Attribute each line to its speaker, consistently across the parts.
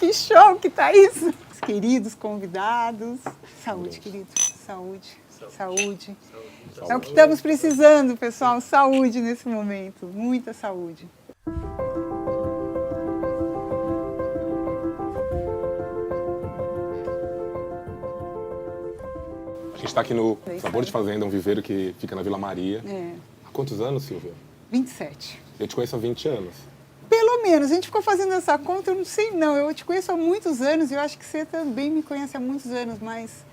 Speaker 1: Que show que tá isso! Queridos convidados, saúde, queridos, saúde, saúde. É o que estamos precisando, pessoal, saúde nesse momento, muita saúde.
Speaker 2: A gente está aqui no Sabor de Fazenda, um viveiro que fica na Vila Maria.
Speaker 1: É.
Speaker 2: Há quantos anos, Silvia?
Speaker 1: 27.
Speaker 2: Eu te conheço há 20 anos.
Speaker 1: Pelo menos, a gente ficou fazendo essa conta, eu não sei não, eu te conheço há muitos anos e eu acho que você também me conhece há muitos anos, mas,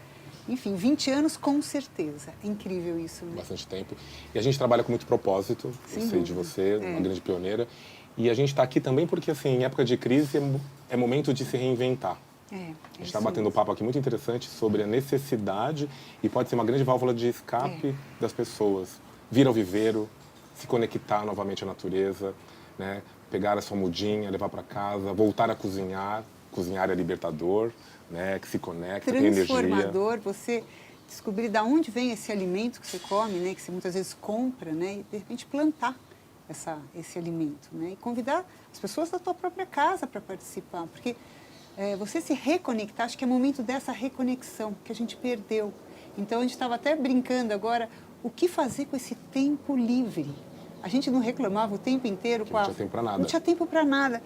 Speaker 1: enfim, 20 anos com certeza. É incrível isso, né?
Speaker 2: Bastante tempo. E a gente trabalha com muito propósito,
Speaker 1: Sem
Speaker 2: eu sei
Speaker 1: dúvida.
Speaker 2: de você, uma grande pioneira. E a gente está aqui também porque, assim, em época de crise é momento de se reinventar. A gente está batendo um papo aqui muito interessante sobre a necessidade e pode ser uma grande válvula de escape das pessoas. Vir ao viveiro, se conectar novamente à natureza, né? Pegar a sua mudinha, levar para casa, voltar a cozinhar. Cozinhar é libertador, né? Que se conecta, tem energia.
Speaker 1: Transformador, você descobrir de onde vem esse alimento que você come, né? Que você muitas vezes compra, né? E de repente plantar esse alimento, né? E convidar as pessoas da tua própria casa para participar, porque você se reconectar, acho que é momento dessa reconexão que a gente perdeu. Então a gente estava até brincando agora, o que fazer com esse tempo livre? A gente não reclamava o tempo inteiro.
Speaker 2: Não tinha tempo para nada.
Speaker 1: Não tinha tempo para nada.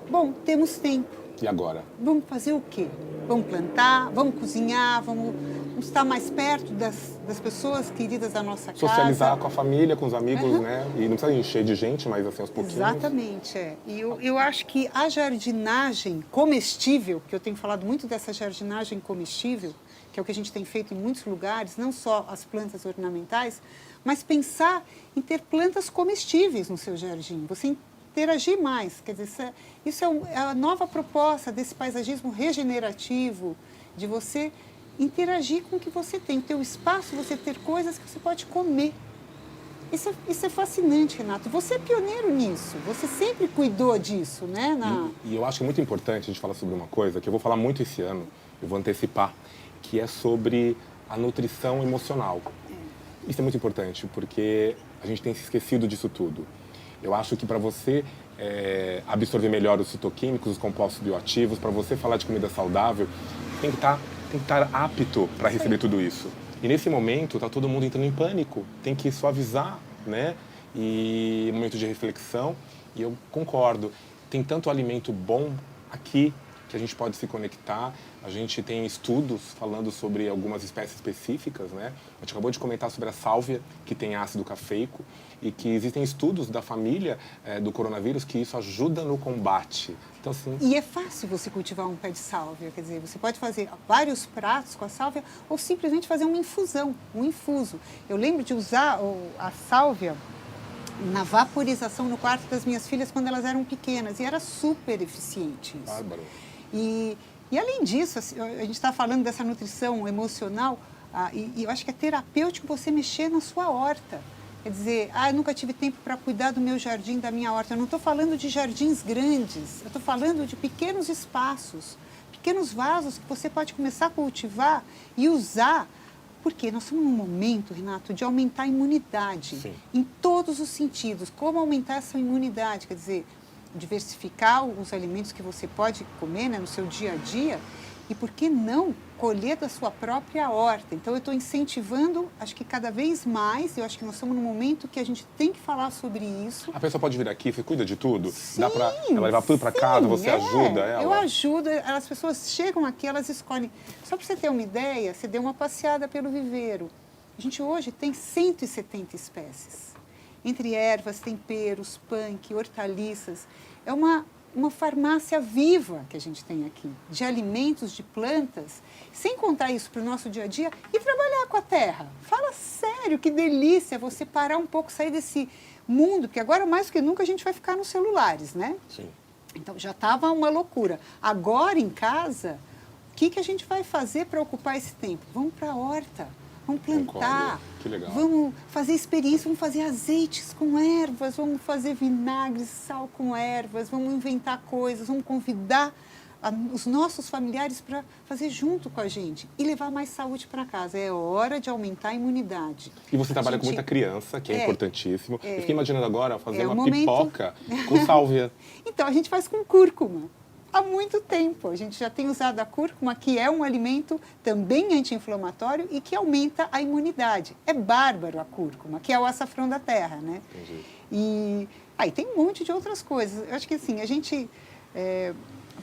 Speaker 1: Bom, temos tempo.
Speaker 2: E agora?
Speaker 1: Vamos fazer o quê? Vamos plantar, vamos cozinhar, vamos estar mais perto das pessoas queridas da nossa casa.
Speaker 2: Socializar com a família, com os amigos, né? E não precisa encher de gente, mas assim, aos pouquinhos.
Speaker 1: Exatamente, E eu acho que a jardinagem comestível, que eu tenho falado muito dessa jardinagem comestível, que é o que a gente tem feito em muitos lugares, não só as plantas ornamentais, mas pensar em ter plantas comestíveis no seu jardim, você interagir mais. Quer dizer, isso é a nova proposta desse paisagismo regenerativo, de você interagir com o que você tem, ter o espaço, você ter coisas que você pode comer. Isso é fascinante, Renato. Você é pioneiro nisso, você sempre cuidou disso, né?
Speaker 2: E eu acho que é muito importante a gente falar sobre uma coisa, que eu vou falar muito esse ano, eu vou antecipar, que é sobre a nutrição emocional. Isso é muito importante, porque a gente tem se esquecido disso tudo. Eu acho que para você absorver melhor os fitoquímicos, os compostos bioativos, para você falar de comida saudável, tem que estar apto para receber tudo isso. E nesse momento está todo mundo entrando em pânico, tem que suavizar, né? E momento de reflexão, e eu concordo, tem tanto alimento bom aqui que a gente pode se conectar. A gente tem estudos falando sobre algumas espécies específicas, né? A gente acabou de comentar sobre a sálvia, que tem ácido cafeico, e que existem estudos da família do coronavírus que isso ajuda no combate. Então, assim...
Speaker 1: E é fácil você cultivar um pé de sálvia, quer dizer, você pode fazer vários pratos com a sálvia ou simplesmente fazer uma infusão, um infuso. Eu lembro de usar a sálvia na vaporização no quarto das minhas filhas quando elas eram pequenas, e era super eficiente isso.
Speaker 2: Bárbaro.
Speaker 1: E além disso, assim, a gente está falando dessa nutrição emocional, e eu acho que é terapêutico você mexer na sua horta. Quer dizer, eu nunca tive tempo para cuidar do meu jardim, da minha horta. Eu não estou falando de jardins grandes, eu estou falando de pequenos espaços, pequenos vasos que você pode começar a cultivar e usar. Porque nós estamos num momento, Renato, de aumentar a imunidade.
Speaker 2: Sim.
Speaker 1: Em todos os sentidos. Como aumentar essa imunidade? Quer dizer, diversificar os alimentos que você pode comer, né, no seu dia a dia, e por que não colher da sua própria horta? Então eu estou incentivando, acho que cada vez mais, eu acho que nós estamos num momento que a gente tem que falar sobre isso.
Speaker 2: A pessoa pode vir aqui, você cuida de tudo?
Speaker 1: Sim,
Speaker 2: dá para ela levar tudo para casa, você ajuda ela?
Speaker 1: Eu ajudo, as pessoas chegam aqui, elas escolhem. Só para você ter uma ideia, você deu uma passeada pelo viveiro. A gente hoje tem 170 espécies. Entre ervas, temperos, punk, hortaliças. É uma farmácia viva que a gente tem aqui, de alimentos, de plantas, sem contar isso para o nosso dia a dia e trabalhar com a terra. Fala sério, que delícia você parar um pouco, sair desse mundo, porque agora mais do que nunca a gente vai ficar nos celulares, né?
Speaker 2: Sim.
Speaker 1: Então já estava uma loucura. Agora em casa, o que a gente vai fazer para ocupar esse tempo? Vamos para a horta. Vamos plantar,
Speaker 2: que legal.
Speaker 1: Vamos fazer experiência, vamos fazer azeites com ervas, vamos fazer vinagre, sal com ervas, vamos inventar coisas, vamos convidar os nossos familiares para fazer junto com a gente e levar mais saúde para casa. É hora de aumentar a imunidade.
Speaker 2: E você trabalha com muita criança, que é importantíssimo. Eu fiquei imaginando agora fazer uma
Speaker 1: momento...
Speaker 2: pipoca com sálvia.
Speaker 1: Então, a gente faz com cúrcuma. há muito tempo. A gente já tem usado a cúrcuma, que é um alimento também anti-inflamatório e que aumenta a imunidade. É bárbaro a cúrcuma, que é o açafrão da terra, né?
Speaker 2: Entendi.
Speaker 1: E aí tem um monte de outras coisas. Eu acho que assim, a gente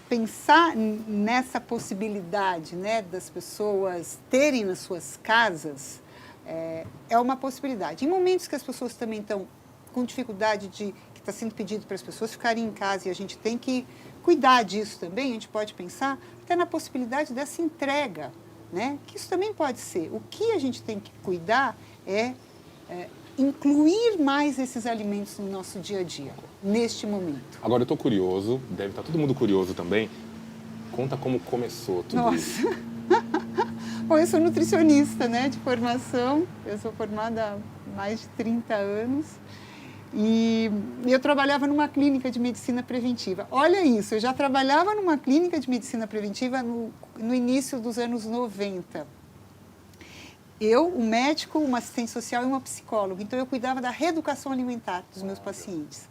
Speaker 1: pensar nessa possibilidade, né, das pessoas terem nas suas casas é uma possibilidade. Em momentos que as pessoas também estão com dificuldade que está sendo pedido para as pessoas ficarem em casa e a gente tem que cuidar disso também, a gente pode pensar até na possibilidade dessa entrega, né? Que isso também pode ser. O que a gente tem que cuidar é incluir mais esses alimentos no nosso dia a dia, neste momento.
Speaker 2: Agora eu estou curioso, deve estar todo mundo curioso também. Conta como começou tudo isso.
Speaker 1: Bom, eu sou nutricionista, né, de formação. Eu sou formada há mais de 30 anos. E eu trabalhava numa clínica de medicina preventiva. Olha isso, eu já trabalhava numa clínica de medicina preventiva no início dos anos 90. Eu, um médico, uma assistente social e uma psicóloga. Então, eu cuidava da reeducação alimentar dos meus pacientes.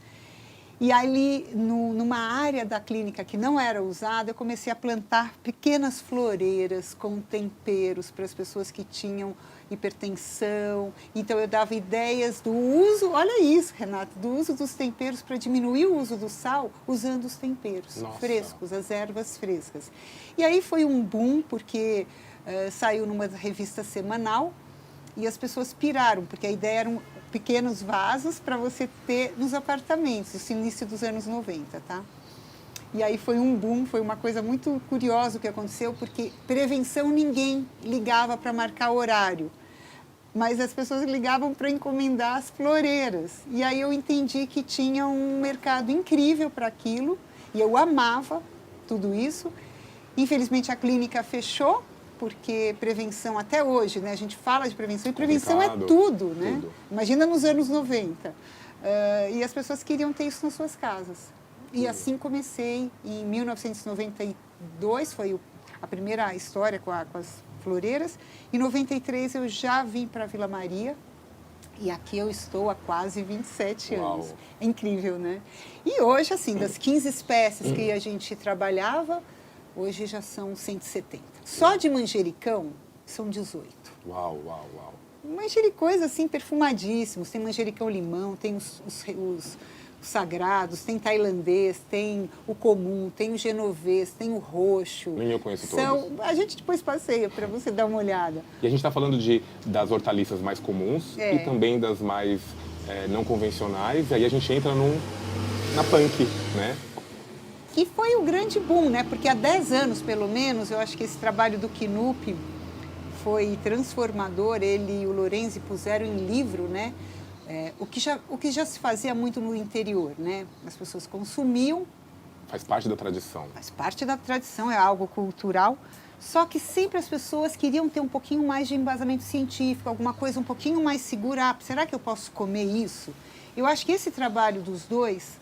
Speaker 1: E ali, numa área da clínica que não era usada, eu comecei a plantar pequenas floreiras com temperos para as pessoas que tinham hipertensão. Então, eu dava ideias do uso, olha isso, Renato, do uso dos temperos para diminuir o uso do sal usando os temperos frescos, as ervas frescas. E aí foi um boom, porque saiu numa revista semanal e as pessoas piraram, porque a ideia eram pequenos vasos para você ter nos apartamentos, no início dos anos 90, tá? E aí foi um boom, foi uma coisa muito curiosa o que aconteceu, porque prevenção ninguém ligava para marcar horário, mas as pessoas ligavam para encomendar as floreiras. E aí eu entendi que tinha um mercado incrível para aquilo, e eu amava tudo isso. Infelizmente a clínica fechou, porque prevenção até hoje, né? A gente fala de prevenção e prevenção é tudo, né?
Speaker 2: Tudo.
Speaker 1: Imagina nos anos 90. E as pessoas queriam ter isso nas suas casas. E assim comecei. Em 1992 foi a primeira história com as floreiras. Em 93 eu já vim para Vila Maria. E aqui eu estou há quase 27 anos.
Speaker 2: Uau.
Speaker 1: É incrível, né? E hoje, assim, das 15 espécies que a gente trabalhava, hoje já são 170. Só de manjericão são 18.
Speaker 2: Uau, uau, uau.
Speaker 1: Manjericões, assim, perfumadíssimos. Tem manjericão-limão, tem os sagrados, tem tailandês, tem o comum, tem o genovês, tem o roxo.
Speaker 2: Nem eu conheço todos.
Speaker 1: A gente depois passeia para você dar uma olhada.
Speaker 2: E a gente está falando das hortaliças mais comuns e também das mais não convencionais. E aí a gente entra na punk, né?
Speaker 1: Que foi o grande boom, né? Porque há 10 anos, pelo menos, eu acho que esse trabalho do Knupp foi transformador. Ele e o Lorenzi puseram em livro, né? O que já se fazia muito no interior, né? As pessoas consumiam.
Speaker 2: Faz parte da tradição.
Speaker 1: Faz parte da tradição, é algo cultural. Só que sempre as pessoas queriam ter um pouquinho mais de embasamento científico, alguma coisa um pouquinho mais segura. Será que eu posso comer isso? Eu acho que esse trabalho dos dois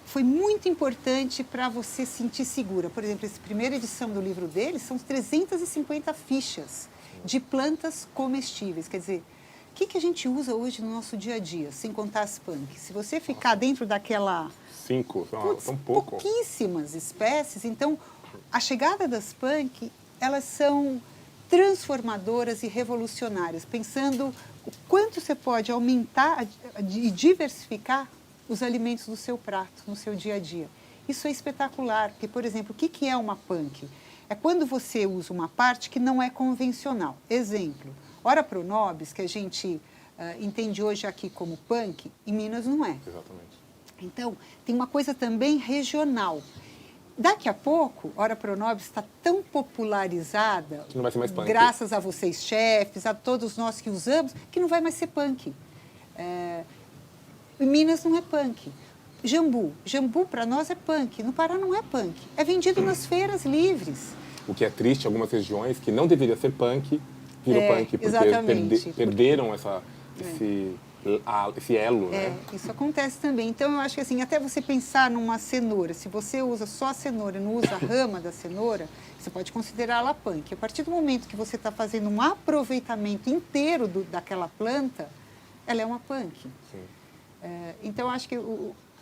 Speaker 1: foi muito importante para você se sentir segura. Por exemplo, essa primeira edição do livro deles são 350 fichas de plantas comestíveis. Quer dizer, o que a gente usa hoje no nosso dia a dia, sem contar as punk? Se você ficar dentro daquela...
Speaker 2: 5, são pouco.
Speaker 1: Pouquíssimas espécies. Então, a chegada das punk, elas são transformadoras e revolucionárias, pensando o quanto você pode aumentar e diversificar os alimentos do seu prato, no seu dia a dia. Isso é espetacular, porque, por exemplo, o que é uma punk? É quando você usa uma parte que não é convencional. Exemplo, Ora Pronobis, que a gente entende hoje aqui como punk, em Minas não é.
Speaker 2: Exatamente.
Speaker 1: Então, tem uma coisa também regional. Daqui a pouco, Ora Pronobis está tão popularizada,
Speaker 2: que não vai ser mais punk.
Speaker 1: Graças a vocês, chefes, a todos nós que usamos, que não vai mais ser punk. Em Minas não é punk. Jambu para nós é punk. No Pará não é punk. É vendido nas feiras livres.
Speaker 2: O que é triste, algumas regiões que não deveria ser punk, virou punk, porque perderam esse elo, né?
Speaker 1: Isso acontece também. Então, eu acho que assim, até você pensar numa cenoura, se você usa só a cenoura e não usa a rama da cenoura, você pode considerá-la punk. A partir do momento que você está fazendo um aproveitamento inteiro daquela planta, ela é uma punk.
Speaker 2: Sim.
Speaker 1: Então, eu acho que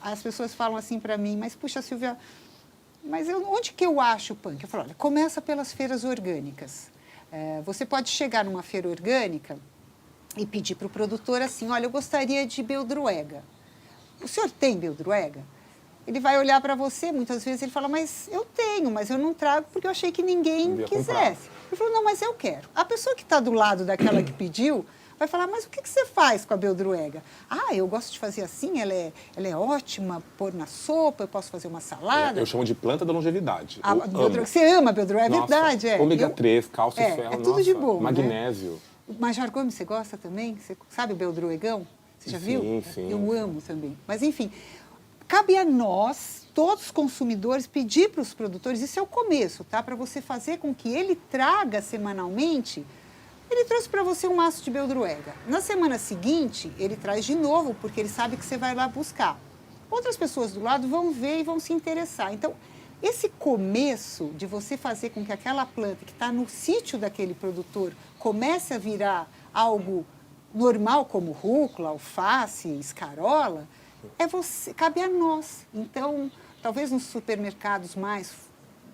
Speaker 1: as pessoas falam assim para mim, mas, puxa, Silvia, mas onde que eu acho o punk? Eu falo, olha, começa pelas feiras orgânicas. Você pode chegar numa feira orgânica e pedir para o produtor assim, olha, eu gostaria de beldroega. O senhor tem beldroega? Ele vai olhar para você, muitas vezes ele fala, mas eu tenho, mas eu não trago porque eu achei que ninguém quisesse. Ele falou, não, mas eu quero. A pessoa que está do lado daquela que pediu vai falar, mas o que você faz com a beldroega? Ah, eu gosto de fazer assim, ela é ótima, pôr na sopa, eu posso fazer uma salada.
Speaker 2: Eu chamo de planta da longevidade.
Speaker 1: Você ama a beldroega, é verdade.
Speaker 2: Ômega 3, cálcio, ferro,
Speaker 1: é tudo de bom,
Speaker 2: magnésio.
Speaker 1: Né? O Major Gomes, você gosta também? Você sabe o beldroegão? Você já viu?
Speaker 2: Sim.
Speaker 1: Eu amo também. Mas, enfim, cabe a nós, todos os consumidores, pedir para os produtores, isso é o começo, tá? Para você fazer com que ele traga semanalmente. Ele trouxe para você um maço de beldroega. Na semana seguinte, ele traz de novo, porque ele sabe que você vai lá buscar. Outras pessoas do lado vão ver e vão se interessar. Então, esse começo de você fazer com que aquela planta que está no sítio daquele produtor comece a virar algo normal, como rúcula, alface, escarola, cabe a nós. Então, talvez nos supermercados mais,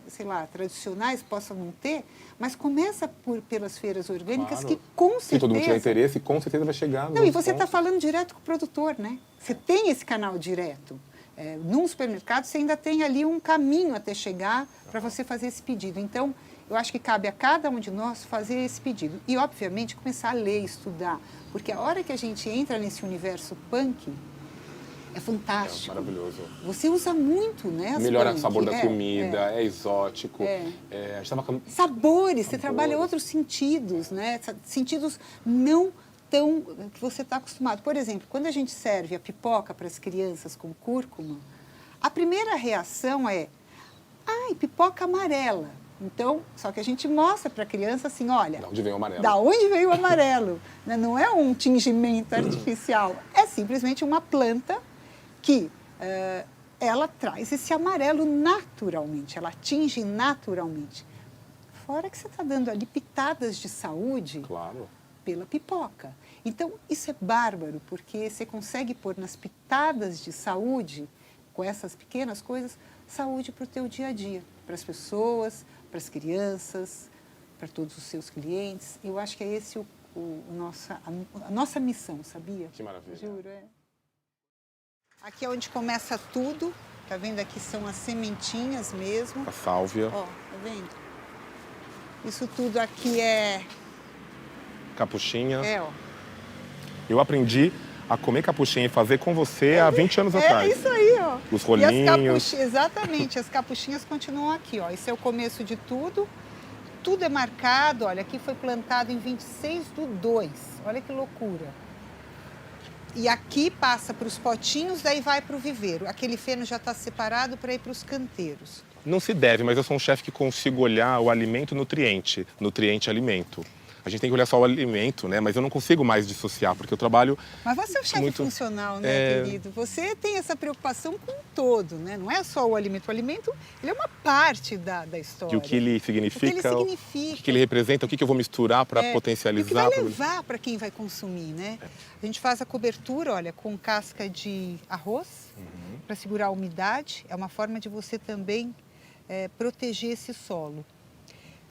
Speaker 1: sei lá, tradicionais possam não ter, mas começa pelas feiras orgânicas, que com certeza...
Speaker 2: Se todo mundo tiver interesse, com certeza vai chegar.
Speaker 1: Não, e você está falando direto com o produtor, né? Você tem esse canal direto. Num supermercado, você ainda tem ali um caminho até chegar para você fazer esse pedido. Então, eu acho que cabe a cada um de nós fazer esse pedido. E, obviamente, começar a ler, estudar. Porque a hora que a gente entra nesse universo punk, é fantástico.
Speaker 2: É maravilhoso.
Speaker 1: Você usa muito, né?
Speaker 2: Melhora o sabor da comida, é exótico. A gente tava...
Speaker 1: Sabores, você trabalha outros sentidos, né? Sentidos não tão que você está acostumado. Por exemplo, quando a gente serve a pipoca para as crianças com cúrcuma, a primeira reação é, ai, pipoca amarela. Então, só que a gente mostra para a criança assim, olha...
Speaker 2: Da onde veio o amarelo?
Speaker 1: Da onde veio o amarelo? Não é um tingimento artificial, é simplesmente uma planta que ela traz esse amarelo naturalmente, ela atinge naturalmente. Fora que você está dando ali pitadas de saúde pela pipoca. Então, isso é bárbaro, porque você consegue pôr nas pitadas de saúde, com essas pequenas coisas, saúde para o teu dia a dia, para as pessoas, para as crianças, para todos os seus clientes. Eu acho que é esse a nossa missão, sabia?
Speaker 2: Que maravilha.
Speaker 1: Juro, Aqui é onde começa tudo. Tá vendo? Aqui são as sementinhas mesmo.
Speaker 2: A sálvia.
Speaker 1: Ó, tá vendo? Isso tudo aqui é...
Speaker 2: Capuchinha.
Speaker 1: Ó.
Speaker 2: Eu aprendi a comer capuchinha e fazer com você há 20 anos atrás.
Speaker 1: É isso aí, ó.
Speaker 2: Os rolinhos.
Speaker 1: Exatamente, as capuchinhas continuam aqui, ó. Esse é o começo de tudo. Tudo é marcado, olha, aqui foi plantado em 26/2. Olha que loucura. E aqui passa para os potinhos, daí vai para o viveiro. Aquele feno já está separado para ir para os canteiros.
Speaker 2: Não se deve, mas eu sou um chefe que consigo olhar o alimento nutriente, alimento. A gente tem que olhar só o alimento, né? Mas eu não consigo mais dissociar, porque eu trabalho...
Speaker 1: Mas você é o chefe funcional, né, querido? Você tem essa preocupação com o todo, né? Não é só o alimento. O alimento, ele é uma parte da história.
Speaker 2: E o que ele significa,
Speaker 1: o que
Speaker 2: ele representa, o que eu vou misturar para potencializar.
Speaker 1: O que vai levar para quem vai consumir, né? A gente faz a cobertura, olha, com casca de arroz, para segurar a umidade. É uma forma de você também proteger esse solo.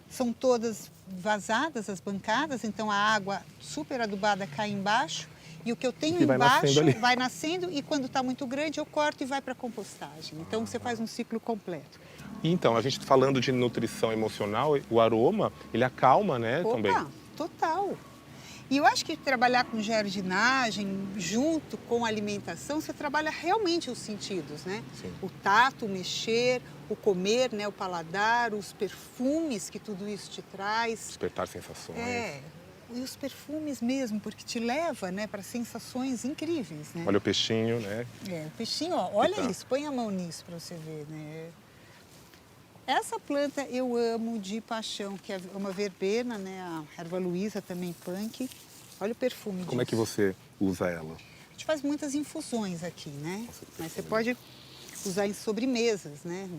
Speaker 1: São todas vazadas as bancadas, então a água super adubada cai embaixo e o que eu tenho embaixo vai nascendo e quando está muito grande eu corto e vai para a compostagem. Então você faz um ciclo completo.
Speaker 2: E então, a gente falando de nutrição emocional, o aroma, ele acalma, né, também?
Speaker 1: Total. E eu acho que trabalhar com jardinagem, junto com a alimentação, você trabalha realmente os sentidos, né?
Speaker 2: Sim.
Speaker 1: O tato, o mexer, o comer, né? O paladar, os perfumes que tudo isso te traz.
Speaker 2: Despertar sensações.
Speaker 1: E os perfumes mesmo, porque te leva, né, para sensações incríveis, né?
Speaker 2: Olha o peixinho, né?
Speaker 1: O peixinho, ó, olha isso, põe a mão nisso para você ver, né? Essa planta eu amo de paixão, que é uma verbena, né? A erva Luísa também punk. Olha o perfume disso.
Speaker 2: Como é que você usa ela?
Speaker 1: A gente faz muitas infusões aqui, né? Mas você pode usar em sobremesas, né?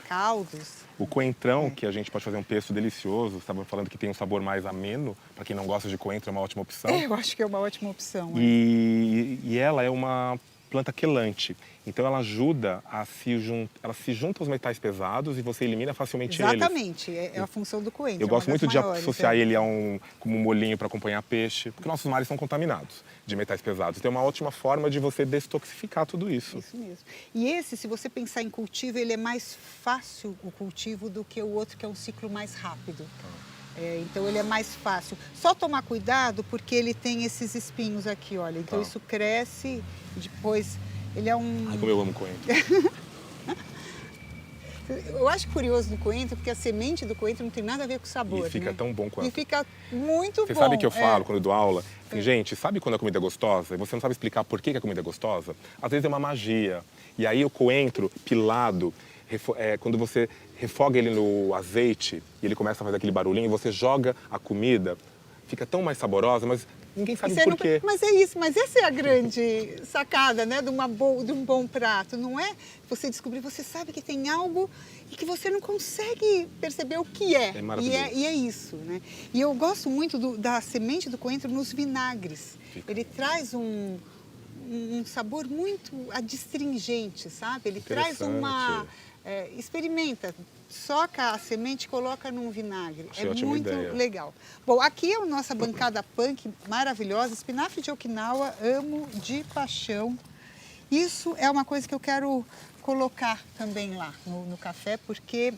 Speaker 1: Caldos.
Speaker 2: O coentrão, que a gente pode fazer um pesto delicioso, você estava falando que tem um sabor mais ameno. Para quem não gosta de coentro, é uma ótima opção.
Speaker 1: Eu acho que é uma ótima opção.
Speaker 2: E ela é uma planta quelante. Então ela ajuda ela se junta aos metais pesados e você elimina facilmente eles.
Speaker 1: Exatamente, é a função do coentro.
Speaker 2: Eu gosto muito de
Speaker 1: maiores,
Speaker 2: associar ele como um molhinho para acompanhar peixe, porque nossos mares são contaminados de metais pesados. Então é uma ótima forma de você detoxificar tudo isso.
Speaker 1: Isso mesmo. E esse, se você pensar em cultivo, ele é mais fácil o cultivo do que o outro, que é um ciclo mais rápido. Então ele é mais fácil. Só tomar cuidado porque ele tem esses espinhos aqui, olha. Então isso cresce e depois ele é um...
Speaker 2: Ai, como eu amo coentro.
Speaker 1: Eu acho curioso do coentro porque a semente do coentro não tem nada a ver com o sabor,
Speaker 2: E fica tão bom quanto.
Speaker 1: E fica muito bom.
Speaker 2: Você sabe que eu falo quando eu dou aula? Assim, gente, sabe quando a comida é gostosa? E você não sabe explicar por que a comida é gostosa? Às vezes é uma magia. E aí o coentro pilado, quando você refoga ele no azeite e ele começa a fazer aquele barulhinho, você joga a comida, fica tão mais saborosa, mas ninguém sabe o porquê.
Speaker 1: Mas é isso, mas essa é a grande sacada, né, de um bom prato, não é? Você descobrir, você sabe que tem algo e que você não consegue perceber o que é.
Speaker 2: É maravilhoso.
Speaker 1: E é isso, né? E eu gosto muito da semente do coentro nos vinagres. Ele traz um sabor muito adstringente, sabe? Ele traz uma... experimenta, soca a semente e coloca num vinagre.
Speaker 2: Achei
Speaker 1: é
Speaker 2: ótima
Speaker 1: muito
Speaker 2: ideia.
Speaker 1: legal. Bom, aqui é a nossa bancada punk maravilhosa, espinafre de Okinawa, amo de paixão. Isso é uma coisa que eu quero colocar também lá no café, porque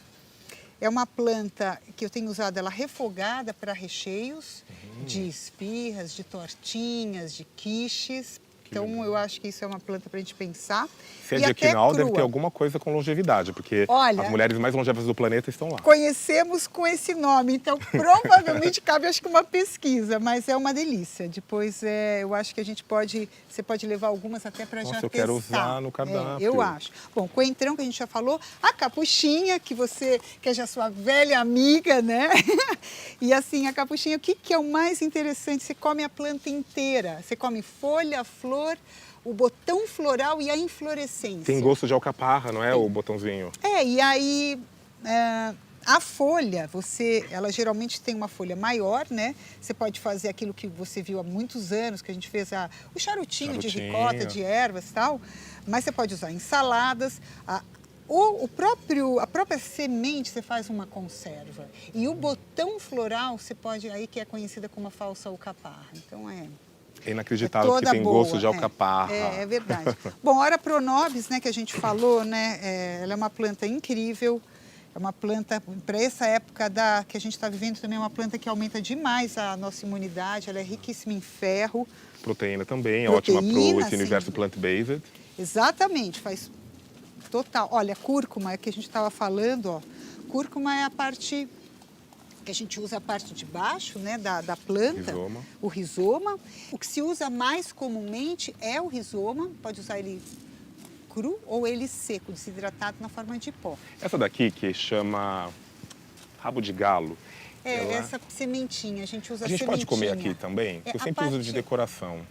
Speaker 1: é uma planta que eu tenho usado ela refogada para recheios de esfirras, de tortinhas, de quiches. Então, eu acho que isso é uma planta para a gente pensar.
Speaker 2: Se é de Okinawa, deve ter alguma coisa com longevidade, porque as mulheres mais longevas do planeta estão lá.
Speaker 1: Conhecemos com esse nome, então provavelmente cabe, acho que uma pesquisa, mas é uma delícia. Depois, eu acho que você pode levar algumas até para já testar.
Speaker 2: Eu quero usar no cardápio.
Speaker 1: Eu acho. Bom, coentrão que a gente já falou, a capuchinha, que é já sua velha amiga, né? E assim, a capuchinha, o que é o mais interessante? Você come a planta inteira, você come folha, flor, o botão floral e a inflorescência.
Speaker 2: Tem gosto de alcaparra, não é, o botãozinho?
Speaker 1: E aí a folha, ela geralmente tem uma folha maior, né? Você pode fazer aquilo que você viu há muitos anos, que a gente fez o charutinho de ricota, de ervas e tal, mas você pode usar em saladas. A própria semente você faz uma conserva. E o botão floral você pode, aí que é conhecida como a falsa alcaparra. Então
Speaker 2: É inacreditável que tem gosto de alcaparra.
Speaker 1: É verdade. Bom, Ora Pronobis, né, que a gente falou, né, ela é uma planta incrível, é uma planta, para essa época que a gente está vivendo também, é uma planta que aumenta demais a nossa imunidade, ela é riquíssima em ferro.
Speaker 2: Proteína também, é ótima para esse universo plant-based.
Speaker 1: Exatamente, faz total. Olha, cúrcuma, é que a gente estava falando, ó, cúrcuma é a parte... que a gente usa a parte de baixo, né, da planta, o rizoma. O que se usa mais comumente é o rizoma, pode usar ele cru ou ele seco, desidratado na forma de pó.
Speaker 2: Essa daqui que chama rabo de galo.
Speaker 1: Essa sementinha, a gente usa a sementinha.
Speaker 2: A gente pode comer aqui também? Eu sempre uso de decoração.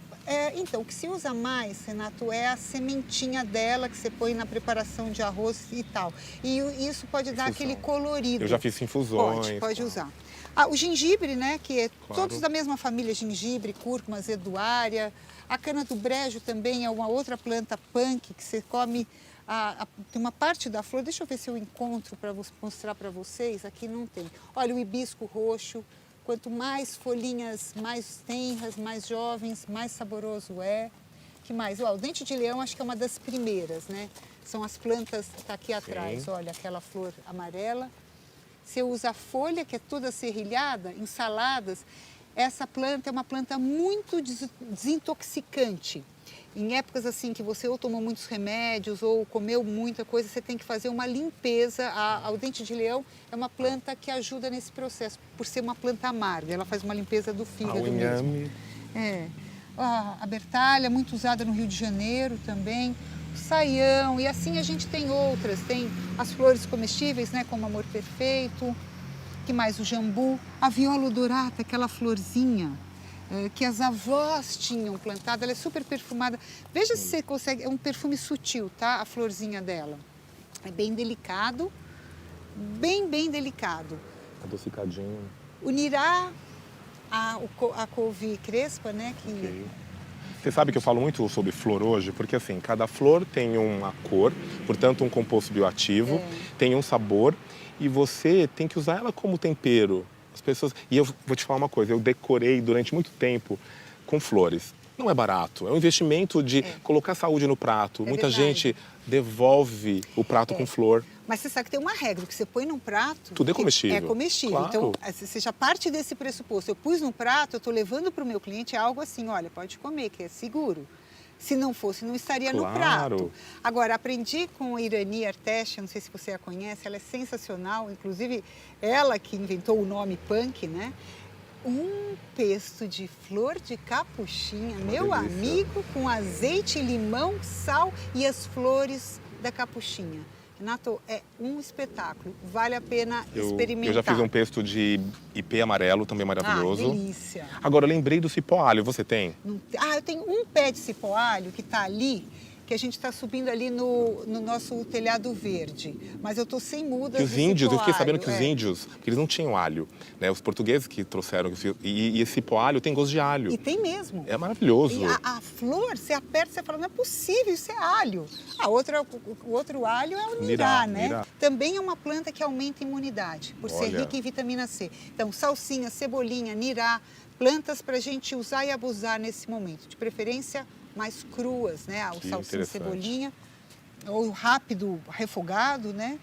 Speaker 1: Então, o que se usa mais, Renato, é a sementinha dela que você põe na preparação de arroz e tal. E isso pode dar aquele colorido.
Speaker 2: Eu já fiz infusões.
Speaker 1: Pode usar. O gengibre, né, que é todos da mesma família, gengibre, cúrcuma, azeduária. A cana do brejo também é uma outra planta punk que você come. Tem uma parte da flor, deixa eu ver se eu encontro para mostrar para vocês. Aqui não tem. Olha, o hibisco roxo. Quanto mais folhinhas mais tenras, mais jovens, mais saboroso é. Que mais? O dente de leão acho que é uma das primeiras, né? São as plantas, está aqui atrás, olha, aquela flor amarela. Você usa a folha, que é toda serrilhada, em saladas. Essa planta é uma planta muito desintoxicante. Em épocas assim que você ou tomou muitos remédios ou comeu muita coisa, você tem que fazer uma limpeza. O dente de leão é uma planta que ajuda nesse processo, por ser uma planta amarga. Ela faz uma limpeza do fígado mesmo. A bertalha, muito usada no Rio de Janeiro também. O saião, e assim a gente tem outras. Tem as flores comestíveis, né, como Amor Perfeito. Que mais? O jambu. A viola odorata, aquela florzinha que as avós tinham plantado, ela é super perfumada. Veja se você consegue, é um perfume sutil, tá? A florzinha dela. É bem delicado, bem delicado.
Speaker 2: Adocicadinho.
Speaker 1: O nirá, a couve crespa, né?
Speaker 2: Você sabe que eu falo muito sobre flor hoje, porque assim, cada flor tem uma cor, portanto um composto bioativo, tem um sabor, e você tem que usar ela como tempero. As pessoas... E eu vou te falar uma coisa, eu decorei durante muito tempo com flores. Não é barato, é um investimento de colocar saúde no prato. Muita
Speaker 1: verdade.
Speaker 2: gente devolve o prato com flor.
Speaker 1: Mas você sabe que tem uma regra, que você põe num prato...
Speaker 2: Tudo é
Speaker 1: que
Speaker 2: comestível.
Speaker 1: É comestível.
Speaker 2: Claro.
Speaker 1: Então, você já parte desse pressuposto. Eu pus no prato, eu estou levando para o meu cliente algo assim, olha, pode comer, que é seguro. Se não fosse, não estaria no prato. Agora, aprendi com a Irani Arteche, não sei se você a conhece, ela é sensacional. Inclusive, ela que inventou o nome punk, né? Um pesto de flor de capuchinha, meu amigo, com azeite, limão, sal e as flores da capuchinha. Renato, é um espetáculo, vale a pena experimentar.
Speaker 2: Eu já fiz um pesto de ipê amarelo, também maravilhoso.
Speaker 1: Ah, delícia.
Speaker 2: Agora, eu lembrei do cipó alho, você tem?
Speaker 1: Eu tenho um pé de cipó alho que está ali, que a gente está subindo ali no nosso telhado verde. Mas eu estou sem mudas.
Speaker 2: E os índios, eu fiquei sabendo que
Speaker 1: os
Speaker 2: índios, porque eles não tinham alho, né? Os portugueses que trouxeram, e esse cipó alho tem gosto de alho.
Speaker 1: E tem mesmo.
Speaker 2: É maravilhoso.
Speaker 1: E a flor, você aperta, você fala, não é possível, isso é alho. O outro alho é o nirá, né?
Speaker 2: Nirá.
Speaker 1: Também é uma planta que aumenta a imunidade, por ser rica em vitamina C. Então, salsinha, cebolinha, nirá, plantas para a gente usar e abusar nesse momento. De preferência, mais cruas, né? O salsinha, cebolinha, ou rápido, refogado, né?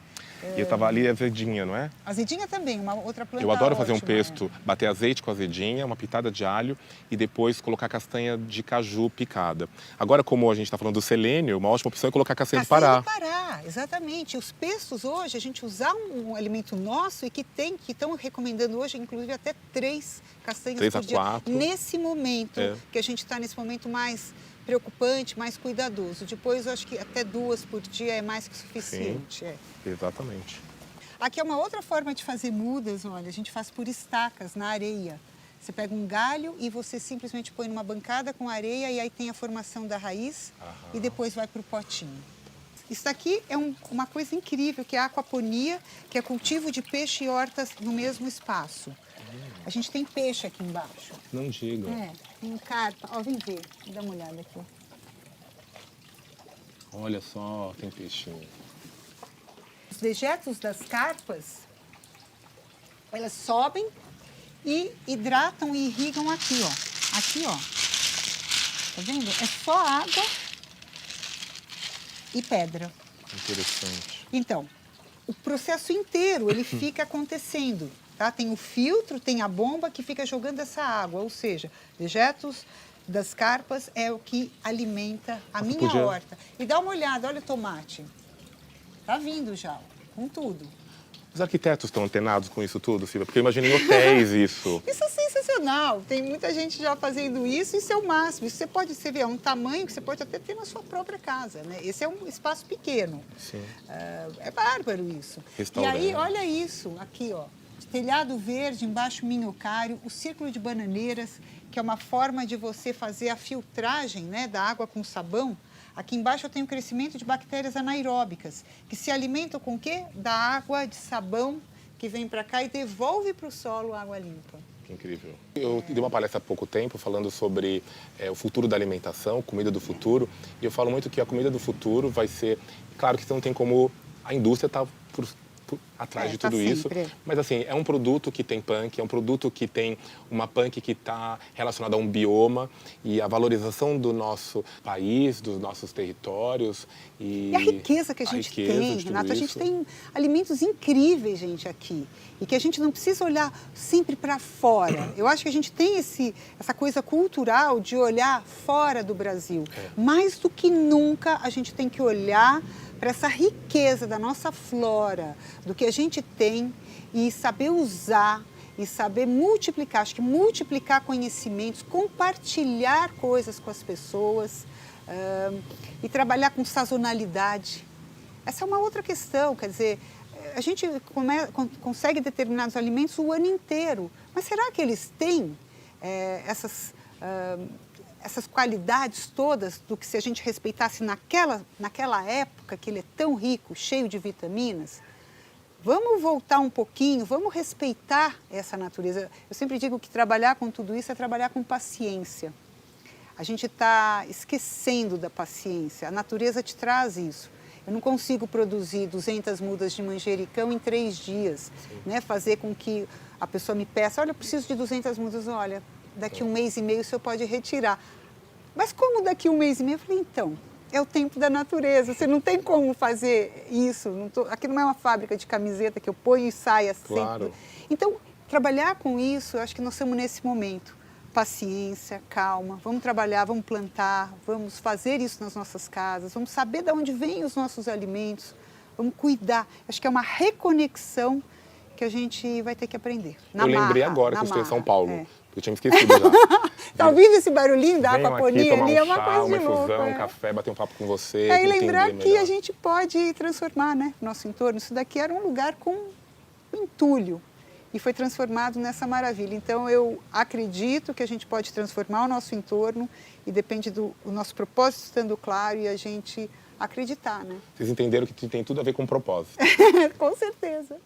Speaker 2: E eu tava ali azedinha, não é?
Speaker 1: Azedinha também, uma outra planta.
Speaker 2: Eu adoro fazer um
Speaker 1: ótima,
Speaker 2: pesto, bater azeite com azedinha, uma pitada de alho e depois colocar castanha de caju picada. Agora, como a gente está falando do selênio, uma ótima opção é colocar castanha de Pará.
Speaker 1: Castanha de Pará, exatamente. Os pestos hoje, a gente usar um alimento nosso e que estão recomendando hoje, inclusive até 3 castanhas
Speaker 2: 3
Speaker 1: por
Speaker 2: a
Speaker 1: dia.
Speaker 2: 4.
Speaker 1: Nesse momento, que a gente está nesse momento mais preocupante, mais cuidadoso. Depois, eu acho que até 2 por dia é mais que suficiente.
Speaker 2: Sim, exatamente.
Speaker 1: Aqui é uma outra forma de fazer mudas, olha, a gente faz por estacas na areia. Você pega um galho e você simplesmente põe numa bancada com areia e aí tem a formação da raiz e depois vai para o potinho. Isso aqui é uma coisa incrível, que é a aquaponia, que é cultivo de peixe e hortas no mesmo espaço. A gente tem peixe aqui embaixo.
Speaker 2: Não diga.
Speaker 1: Tem carpa. Ó, vem ver, dá uma olhada aqui.
Speaker 2: Olha só, tem peixinho.
Speaker 1: Os dejetos das carpas, elas sobem e hidratam e irrigam aqui, ó. Aqui, ó. Tá vendo? É só água e pedra.
Speaker 2: Interessante.
Speaker 1: Então, o processo inteiro, ele fica acontecendo. Tá? Tem o filtro, tem a bomba que fica jogando essa água, ou seja, dejetos das carpas é o que alimenta a minha horta. E dá uma olhada, olha o tomate. Tá vindo já, com tudo.
Speaker 2: Os arquitetos estão antenados com isso tudo, Silvia? Porque eu imagino em hotéis isso.
Speaker 1: Isso é sensacional. Tem muita gente já fazendo isso, isso é o máximo. Isso você pode ver, é um tamanho que você pode até ter na sua própria casa, né? Esse é um espaço pequeno.
Speaker 2: Sim.
Speaker 1: É bárbaro isso. E aí, olha isso, aqui, ó. Telhado verde, embaixo minhocário, o círculo de bananeiras, que é uma forma de você fazer a filtragem, né, da água com sabão. Aqui embaixo eu tenho o crescimento de bactérias anaeróbicas, que se alimentam com o quê? Da água de sabão que vem para cá e devolve para o solo água limpa.
Speaker 2: Que incrível. Eu dei uma palestra há pouco tempo falando sobre o futuro da alimentação, comida do futuro, e eu falo muito que a comida do futuro vai ser... Claro que não tem como a indústria estar atrás de tudo isso, mas assim, é um produto que tem punk, é um produto que tem uma punk que está relacionada a um bioma e a valorização do nosso país, dos nossos territórios.
Speaker 1: E a riqueza que a gente tem, Renato, a gente tem alimentos incríveis, gente, aqui. E que a gente não precisa olhar sempre para fora. Eu acho que a gente tem essa coisa cultural de olhar fora do Brasil. Mais do que nunca, a gente tem que olhar para essa riqueza da nossa flora, do que a gente tem e saber usar e saber multiplicar. Acho que multiplicar conhecimentos, compartilhar coisas com as pessoas e trabalhar com sazonalidade. Essa é uma outra questão, quer dizer, a gente consegue determinados alimentos o ano inteiro, mas será que eles têm essas qualidades todas do que se a gente respeitasse naquela época, que ele é tão rico, cheio de vitaminas? Vamos voltar um pouquinho, vamos respeitar essa natureza. Eu sempre digo que trabalhar com tudo isso é trabalhar com paciência. A gente está esquecendo da paciência. A natureza te traz isso. Eu não consigo produzir 200 mudas de manjericão em 3 dias, né? Fazer com que a pessoa me peça, olha, eu preciso de 200 mudas, olha, daqui 1 mês e meio o senhor pode retirar. Mas como daqui 1 mês e meio? Eu falei, então, é o tempo da natureza, você não tem como fazer isso. Aqui não é uma fábrica de camiseta que eu ponho e saia sempre.
Speaker 2: Claro.
Speaker 1: Então, trabalhar com isso, eu acho que nós estamos nesse momento. Paciência, calma, vamos trabalhar, vamos plantar, vamos fazer isso nas nossas casas, vamos saber de onde vêm os nossos alimentos, vamos cuidar. Acho que é uma reconexão que a gente vai ter que aprender.
Speaker 2: Eu lembrei agora que eu estou em São Paulo, porque eu tinha me esquecido já.
Speaker 1: Tá ouvindo esse barulhinho da
Speaker 2: Venho
Speaker 1: aquaponia
Speaker 2: aqui tomar
Speaker 1: ali?
Speaker 2: um
Speaker 1: É uma
Speaker 2: chá,
Speaker 1: coisa
Speaker 2: uma
Speaker 1: de louco.
Speaker 2: infusão, um café, bater um papo com você,
Speaker 1: E lembrar
Speaker 2: entender
Speaker 1: que
Speaker 2: melhor.
Speaker 1: a gente pode transformar, né, o nosso entorno. Isso daqui era um lugar com entulho e foi transformado nessa maravilha. Então, eu acredito que a gente pode transformar o nosso entorno e depende do nosso propósito estando claro e a gente acreditar, né?
Speaker 2: Vocês entenderam que tem tudo a ver com propósito.
Speaker 1: Com certeza.